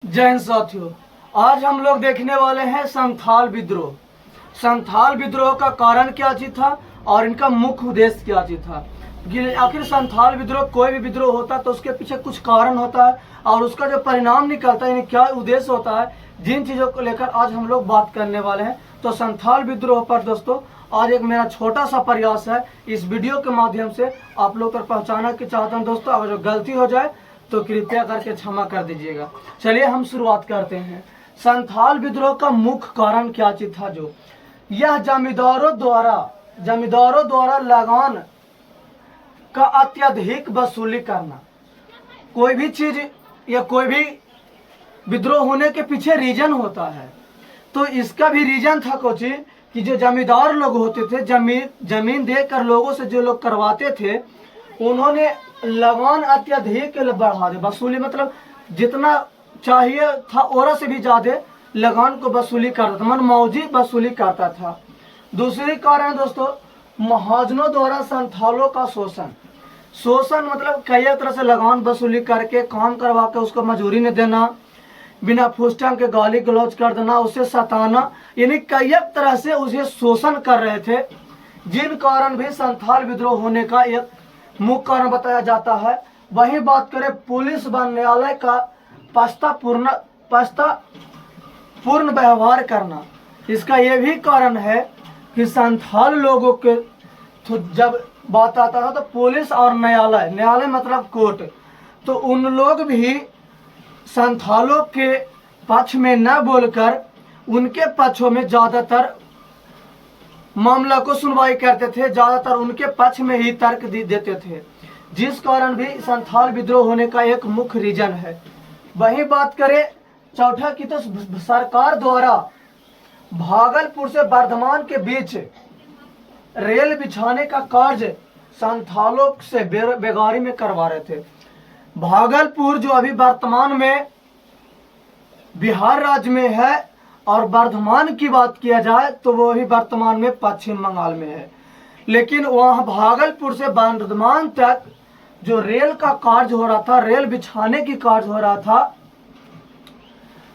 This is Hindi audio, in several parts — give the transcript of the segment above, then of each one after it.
जय हिंद साथियों, आज हम लोग देखने वाले हैं संथाल विद्रोह। संथाल विद्रोह का कारण क्या चीज था और इनका मुख्य उद्देश्य क्या चीज था। आखिर संथाल विद्रोह, कोई भी विद्रोह होता है तो उसके पीछे कुछ कारण होता है और उसका जो परिणाम निकलता है यानी क्या उद्देश्य होता है, जिन चीजों को लेकर आज हम लोग बात करने वाले हैं। तो संथाल विद्रोह पर दोस्तों आज एक मेरा छोटा सा प्रयास है, इस वीडियो के माध्यम से आप लोग तक पहुंचाना की चाहता हूं। दोस्तों अगर जो गलती हो जाए तो कृपया करके क्षमा कर दीजिएगा। चलिए हम शुरुआत करते हैं। संथाल विद्रोह का मुख्य कारण क्या चीज था, जो यह जमींदारों द्वारा लगान का अत्यधिक वसूली करना। कोई भी चीज या कोई भी विद्रोह होने के पीछे रीजन होता है, तो इसका भी रीजन था कुछ कि जो जमींदार लोग होते थे, जमीन देकर लोगों से जो लोग करवाते थे, उन्होंने लगान अत्यधिक बढ़ा दे। वसूली मतलब जितना चाहिए था और से भी ज्यादा लगान को वसूली करता था, मनमौजी वसूली करता था। दूसरी कारण दोस्तों, महाजनों द्वारा संथालों का शोषण मतलब कई तरह से लगान वसूली करके काम करवा के उसको मजूरी न देना, बिना फुस्टन के गाली गलौज कर देना, उसे सताना, यानी कई तरह से उसे शोषण कर रहे थे, जिन कारण भी संथाल विद्रोह होने का एक मुख्य कारण बताया जाता है। वही बात करें पुलिस व न्यायालय का पक्षपातपूर्ण व्यवहार करना, इसका यह भी कारण है कि संथाल लोगों के जब बात आता है तो पुलिस और न्यायालय मतलब कोर्ट, तो उन लोग भी संथालों के पक्ष में न बोलकर उनके पक्षों में ज्यादातर मामला को सुनवाई करते थे, ज्यादातर उनके पक्ष में ही तर्क देते थे, जिस कारण भी संथाल विद्रोह होने का एक मुख्य रीजन है। वही बात करें चौथा की, तो सरकार द्वारा भागलपुर से वर्धमान के बीच रेल बिछाने का कार्य संथालों से बेगारी में करवा रहे थे। भागलपुर जो अभी वर्तमान में बिहार राज्य में है, और वर्धमान की बात किया जाए तो वो भी वर्तमान में पश्चिम बंगाल में है, लेकिन वहां भागलपुर से वर्धमान तक जो रेल का कार्य हो रहा था, रेल बिछाने की कार्य हो रहा था,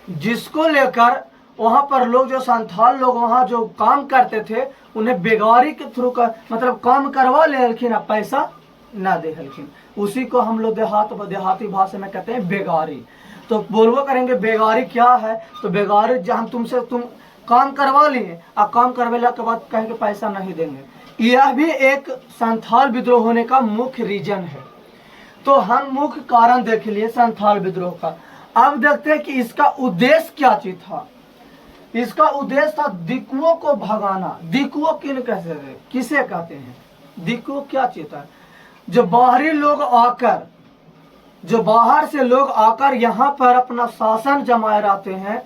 जिसको लेकर वहां पर लोग जो संथाल लोग वहां जो काम करते थे उन्हें बेगारी के थ्रू का मतलब काम करवा ले हलखिन, पैसा ना दे हलखिन। उसी को हम लोग देहाती भाषा में कहते हैं बेगारी। तो बोलबो करेंगे बेगारी क्या है, तो बेगारी जहाँ तुम काम करवा लिए और काम करवेला के बाद कहेंगे पैसा नहीं देंगे। यह भी एक संथाल विद्रोह होने का मुख्य रीजन है। तो हम मुख्य कारण देख लिए संथाल विद्रोह का। अब देखते हैं कि इसका उद्देश्य क्या चीज था। इसका उद्देश्य था दिकुओं को भगाना। दिकुओं किसे कहते हैं? दिकुओ क्या चीज था? जो बाहर से लोग आकर यहाँ पर अपना शासन जमाए रहते हैं,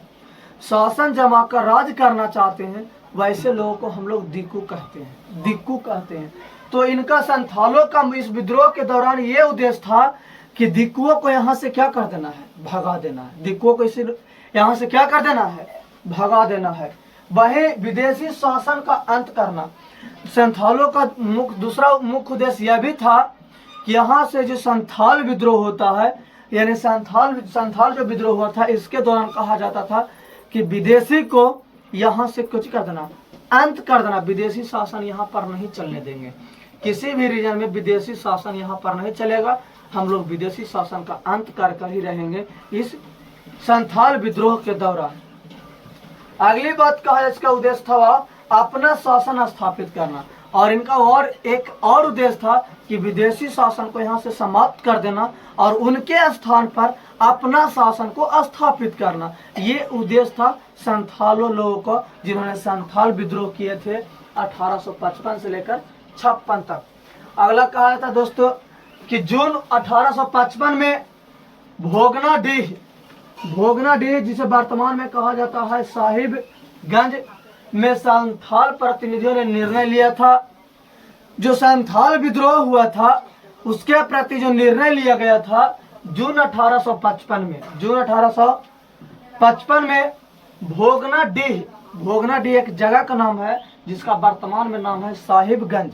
शासन जमा कर राज करना चाहते हैं, वैसे लोगों को हम लोग दिक्कू कहते हैं। तो इनका संथालों का इस विद्रोह के दौरान ये उद्देश्य था कि दिक्कुओं को यहाँ से क्या कर देना है, भगा देना है। दिक्कुओं को इस यहाँ से क्या कर देना है, भगा देना है। वही विदेशी शासन का अंत करना। संथालों का दूसरा मुख्य उद्देश्य यह भी था कि यहाँ से जो संथाल विद्रोह होता है, यानी संथाल जो विद्रोह हुआ था, इसके दौरान कहा जाता था कि विदेशी को यहाँ से कुछ कर देना, अंत कर देना। विदेशी शासन यहाँ पर नहीं चलने देंगे, किसी भी रीजन में विदेशी शासन यहाँ पर नहीं चलेगा। हम लोग विदेशी शासन का अंत कर ही रहेंगे इस संथाल विद्रोह के दौरान। अगली बात कहा, इसका उद्देश्य था अपना शासन स्थापित करना, और इनका एक और उद्देश्य था कि विदेशी शासन को यहाँ से समाप्त कर देना और उनके स्थान पर अपना शासन को स्थापित करना। ये उद्देश्य था संथालों लोगों को, जिन्होंने संथाल विद्रोह किए थे 1855 से लेकर 56 तक। अगला कहा था दोस्तों कि जून 1855 में भोगनाडीह जिसे वर्तमान में कहा जाता है साहिबगंज में संथाल प्रतिनिधियों ने निर्णय लिया था। जो संथाल विद्रोह हुआ था उसके प्रति जो निर्णय लिया गया था जून 1855 में भोगनाडीह एक जगह का नाम है जिसका वर्तमान में नाम है साहिबगंज,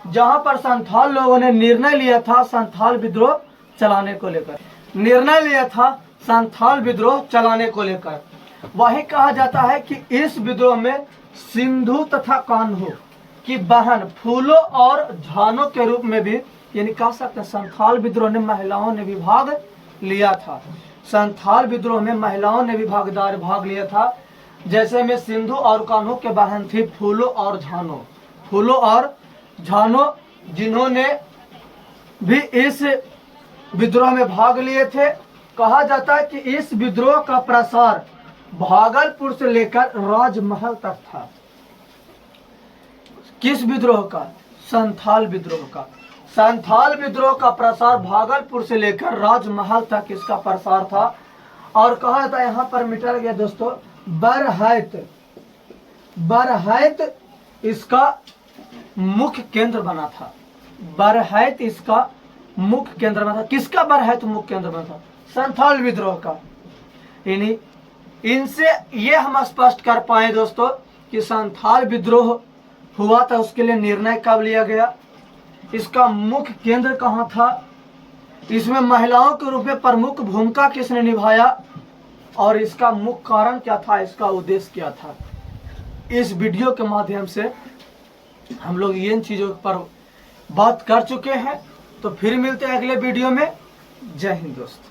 जहां पर संथाल लोगों ने निर्णय लिया था संथाल विद्रोह चलाने को लेकर निर्णय लिया था, संथाल विद्रोह चलाने को लेकर। वही कहा जाता है कि इस विद्रोह में सिंधु तथा कान्हू की बहन फूलो और झानो के रूप में भी, यानी कह सकते हैं संथाल विद्रोह में महिलाओं ने भी भाग लिया था। संथाल विद्रोह में महिलाओं ने भी भाग लिया था। जैसे में सिंधु और कान्हू के बहन थी फूलो और झानो। फूलो और झानो जिन्होंने भी इस विद्रोह में भाग लिए थे। कहा जाता है कि इस विद्रोह का प्रसार भागलपुर से लेकर राजमहल तक था। किस विद्रोह का? संथाल विद्रोह का। संथाल विद्रोह का प्रसार भागलपुर से लेकर राजमहल तक इसका प्रसार था। और कहा जाता है, यहाँ पर मिटा गया दोस्तों, बरहैत इसका मुख्य केंद्र बना था। बरहैत इसका मुख्य केंद्र बना था। किसका बरहैत मुख्य केंद्र बना था? संथाल विद्रोह का। यानी इनसे ये हम स्पष्ट कर पाए दोस्तों कि संथाल विद्रोह हुआ था, उसके लिए निर्णय कब लिया गया, इसका मुख्य केंद्र कहाँ था, इसमें महिलाओं के रूप में प्रमुख भूमिका किसने निभाया और इसका मुख्य कारण क्या था, इसका उद्देश्य क्या था। इस वीडियो के माध्यम से हम लोग इन चीज़ों पर बात कर चुके हैं। तो फिर मिलते हैं अगले वीडियो में। जय हिंद दोस्त।